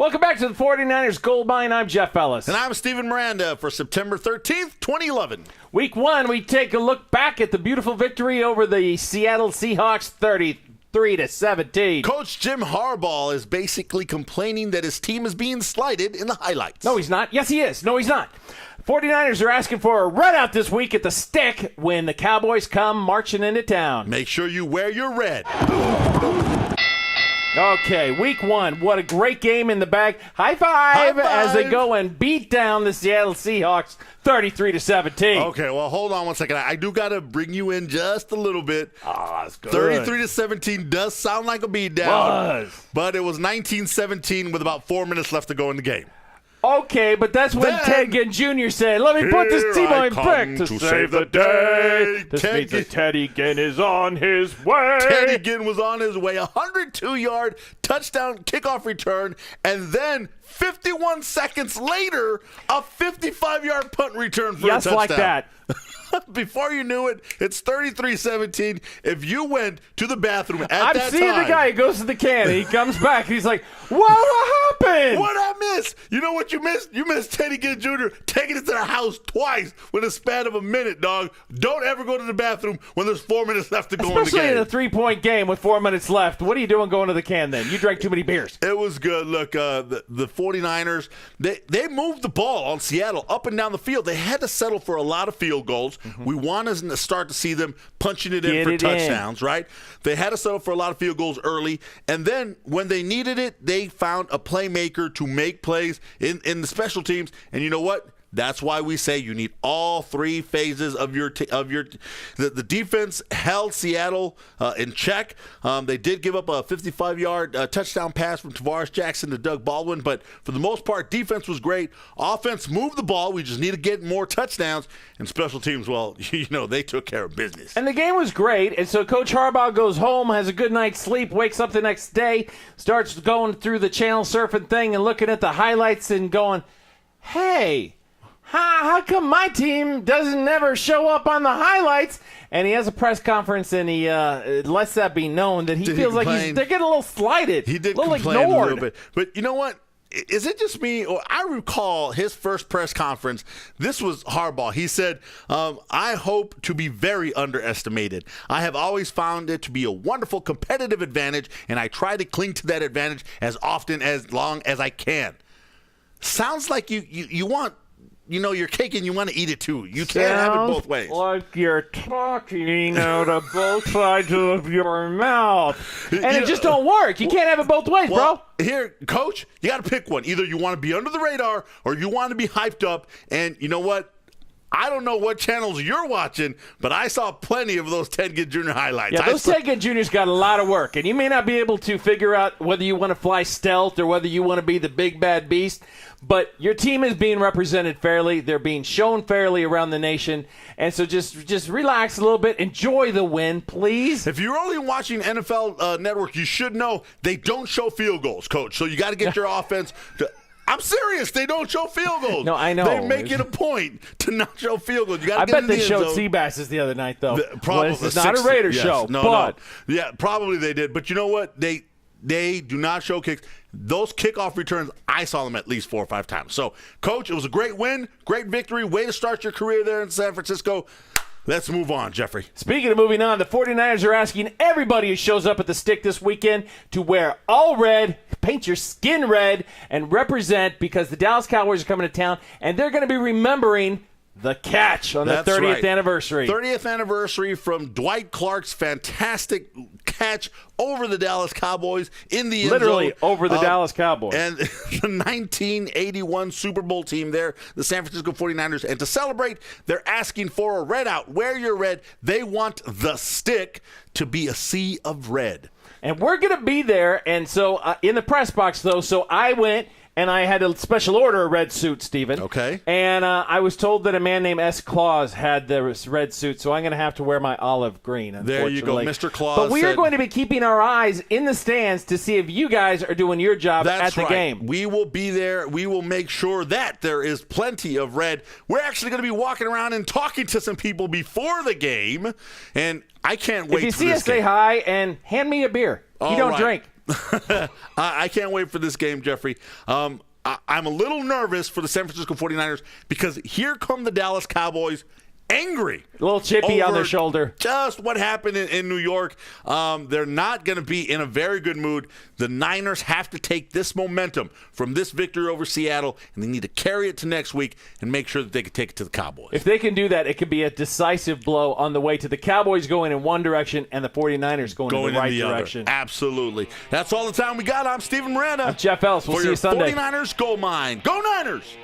Welcome back to the 49ers Gold Mine. I'm Jeff Ellis. And I'm Steven Miranda for September 13th, 2011. Week 1, we take a look back at the beautiful victory over the Seattle Seahawks, 33-17. Coach Jim Harbaugh is basically complaining that his team is being slighted in the highlights. No, he's not. Yes, he is. No, he's not. 49ers are asking for a red out this week at the stick when the Cowboys come marching into town. Make sure you wear your red. Okay, week 1. What a great game in the bag. High five as they go and beat down the Seattle Seahawks 33-17. Okay, well, hold on one second. I do got to bring you in just a little bit. Oh, that's good. 33-17 does sound like a beatdown. But it was 19-17 with about 4 minutes left to go in the game. Okay, but that's when Ted Ginn Jr. said, let me put this team on back to save the day. This means that Teddy Ginn is on his way. Teddy Ginn was on his way. 102-yard touchdown kickoff return, and then 51 seconds later, a 55-yard punt return for a touchdown. Just like that. Before you knew it, it's 33-17. If you went to the bathroom at that time. I'm seeing the guy who goes to the can, and he comes back, and he's like, what happened? What I miss? You know what you missed? You missed Ted Ginn Jr. taking it to the house twice within a span of a minute, dog. Don't ever go to the bathroom when there's 4 minutes left to go in the game. Especially in a 3-point game with 4 minutes left. What are you doing going to the can then? You drank too many beers. It was good. Look, the 49ers, they moved the ball on Seattle up and down the field. They had to settle for a lot of field goals. Mm-hmm. We want to start to see them punching it in for touchdowns, right? They had to settle for a lot of field goals early, and then when they needed it, they found a playmaker to make plays in the special teams. And you know what? That's why we say you need all three phases of the defense held Seattle in check. They did give up a 55-yard touchdown pass from Tavares Jackson to Doug Baldwin, but for the most part, defense was great. Offense moved the ball. We just need to get more touchdowns. And special teams, well, they took care of business. And the game was great. And so Coach Harbaugh goes home, has a good night's sleep, wakes up the next day, starts going through the channel surfing thing and looking at the highlights and going, hey, how come my team doesn't never show up on the highlights? And he has a press conference, and he lets that be known that he feels like they're getting a little slighted. He did a little complain ignored. a little bit. But you know what? Is it just me, or I recall his first press conference, this was Harbaugh. He said, I hope to be very underestimated. I have always found it to be a wonderful competitive advantage, and I try to cling to that advantage as often as long as I can. Sounds like you want your cake and you want to eat it too. You can't have it both ways. Like you're talking out of both sides of your mouth. And it just don't work. You can't have it both ways, bro. Here, Coach, you got to pick one. Either you want to be under the radar or you want to be hyped up. And you know what? I don't know what channels you're watching, but I saw plenty of those Ted Ginn Jr. highlights. Yeah, those Ted Ginn Jr.'s got a lot of work, and you may not be able to figure out whether you want to fly stealth or whether you want to be the big bad beast, but your team is being represented fairly. They're being shown fairly around the nation, and so just relax a little bit. Enjoy the win, please. If you're only watching NFL Network, you should know they don't show field goals, Coach, so you got to get your offense to – I'm serious. They don't show field goals. No, I know. They make it a point to not show field goals. I bet they showed Seabasses the other night, though. Probably. Well, it's not a Raiders show. No. Yeah, probably they did. But you know what? They do not show kicks. Those kickoff returns, I saw them at least 4 or 5 times. So, Coach, it was a great win, great victory. Way to start your career there in San Francisco. Let's move on, Jeffrey. Speaking of moving on, the 49ers are asking everybody who shows up at the stick this weekend to wear all red, paint your skin red, and represent because the Dallas Cowboys are coming to town, and they're going to be remembering the catch on the 30th anniversary. 30th anniversary from Dwight Clark's fantastic catch over the Dallas Cowboys in the end zone. Literally over the Dallas Cowboys. And the 1981 Super Bowl team there, the San Francisco 49ers. And to celebrate, they're asking for a red out. Wear your red. They want the stick to be a sea of red. And we're going to be there. And so in the press box, though, so I went and I had a special order of red suit, Steven. Okay. And I was told that a man named S. Claus had the red suit, so I'm going to have to wear my olive green, unfortunately. There you go, Mr. Claus. But we are going to be keeping our eyes in the stands to see if you guys are doing your job at the game. We will be there. We will make sure that there is plenty of red. We're actually going to be walking around and talking to some people before the game, and I can't wait for this game. If you see us, say hi and hand me a beer. You don't drink. I can't wait for this game, Jeffrey. I'm a little nervous for the San Francisco 49ers because here come the Dallas Cowboys angry. A little chippy on their shoulder. Just what happened in New York. They're not going to be in a very good mood. The Niners have to take this momentum from this victory over Seattle, and they need to carry it to next week and make sure that they can take it to the Cowboys. If they can do that, it could be a decisive blow on the way to the Cowboys going in one direction and the 49ers going in the right direction. Other. Absolutely. That's all the time we got. I'm Steven Miranda. I'm Jeff Ellis. We'll see you Sunday. 49ers Gold Mine. Go Niners!